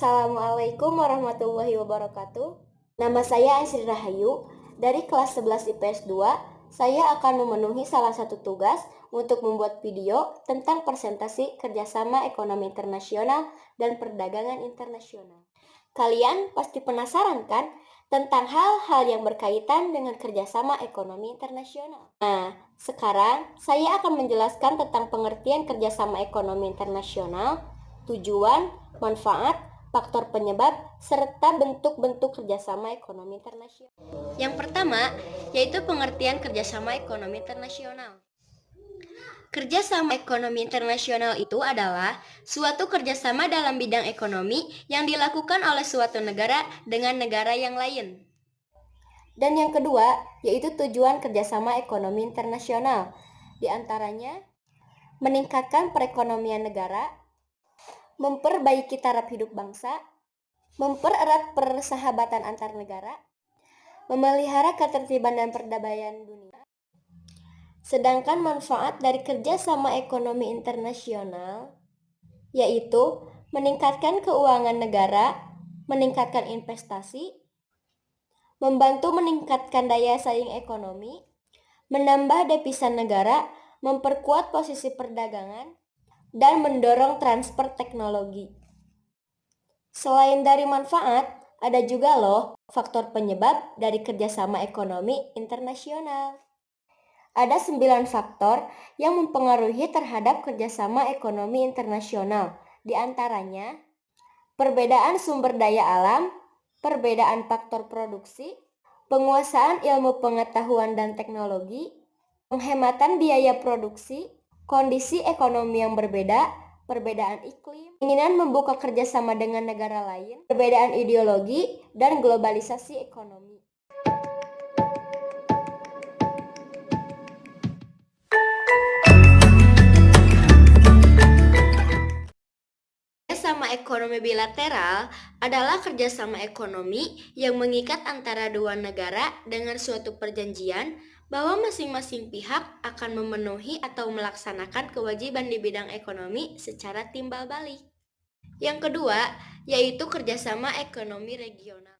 Assalamualaikum warahmatullahi wabarakatuh. Nama saya Asri Rahayu. Dari kelas 11 IPS 2, saya akan memenuhi salah satu tugas untuk membuat video tentang presentasi kerjasama ekonomi internasional dan perdagangan internasional. Kalian pasti penasaran kan tentang hal-hal yang berkaitan dengan kerjasama ekonomi internasional? Nah, sekarang saya akan menjelaskan tentang pengertian kerjasama ekonomi internasional, tujuan, manfaat, faktor penyebab, serta bentuk-bentuk kerjasama ekonomi internasional. Yang pertama, yaitu pengertian kerjasama ekonomi internasional. Kerjasama ekonomi internasional itu adalah suatu kerjasama dalam bidang ekonomi yang dilakukan oleh suatu negara dengan negara yang lain. Dan yang kedua, yaitu tujuan kerjasama ekonomi internasional. Di antaranya, meningkatkan perekonomian negara, memperbaiki taraf hidup bangsa, mempererat persahabatan antar negara, memelihara ketertiban dan perdamaian dunia. Sedangkan manfaat dari kerjasama ekonomi internasional yaitu meningkatkan keuangan negara, meningkatkan investasi, membantu meningkatkan daya saing ekonomi, menambah devisa negara, memperkuat posisi perdagangan, dan mendorong transfer teknologi. Selain dari manfaat, ada juga loh faktor penyebab dari kerjasama ekonomi internasional. Ada 9 faktor yang mempengaruhi terhadap kerjasama ekonomi internasional. Di antaranya, perbedaan sumber daya alam, perbedaan faktor produksi, penguasaan ilmu pengetahuan dan teknologi, penghematan biaya produksi, kondisi ekonomi yang berbeda, perbedaan iklim, keinginan membuka kerjasama dengan negara lain, perbedaan ideologi, dan globalisasi ekonomi. Kerjasama ekonomi bilateral adalah kerjasama ekonomi yang mengikat antara dua negara dengan suatu perjanjian bahwa masing-masing pihak akan memenuhi atau melaksanakan kewajiban di bidang ekonomi secara timbal balik. Yang kedua, yaitu kerjasama ekonomi regional.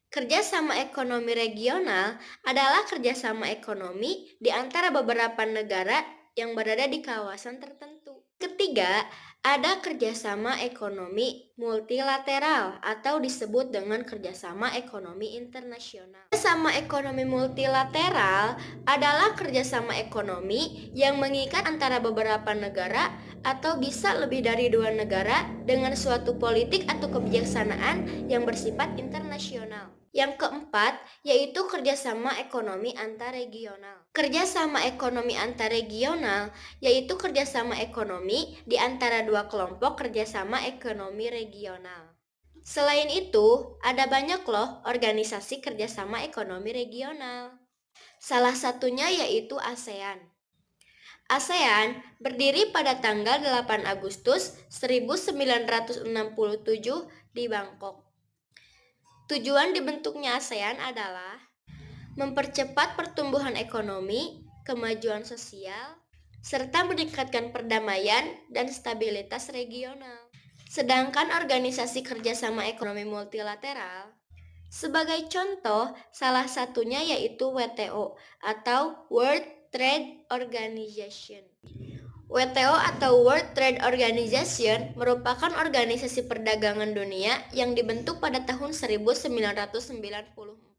Kerjasama ekonomi regional adalah kerjasama ekonomi di antara beberapa negara yang berada di kawasan tertentu. Ketiga, ada kerjasama ekonomi multilateral atau disebut dengan kerjasama ekonomi internasional. Kerjasama ekonomi multilateral adalah kerjasama ekonomi yang mengikat antara beberapa negara atau bisa lebih dari dua negara dengan suatu politik atau kebijaksanaan yang bersifat internasional. Yang keempat, yaitu kerjasama ekonomi antarregional. Kerjasama ekonomi antarregional yaitu kerjasama ekonomi di antara dua kelompok kerjasama ekonomi regional. Selain itu, ada banyak loh organisasi kerjasama ekonomi regional. Salah satunya yaitu ASEAN. ASEAN berdiri pada tanggal 8 Agustus 1967 di Bangkok. Tujuan dibentuknya ASEAN adalah mempercepat pertumbuhan ekonomi, kemajuan sosial, serta meningkatkan perdamaian dan stabilitas regional. Sedangkan organisasi kerjasama ekonomi multilateral, sebagai contoh, salah satunya yaitu WTO atau World Trade Organization. WTO atau World Trade Organization merupakan organisasi perdagangan dunia yang dibentuk pada tahun 1994.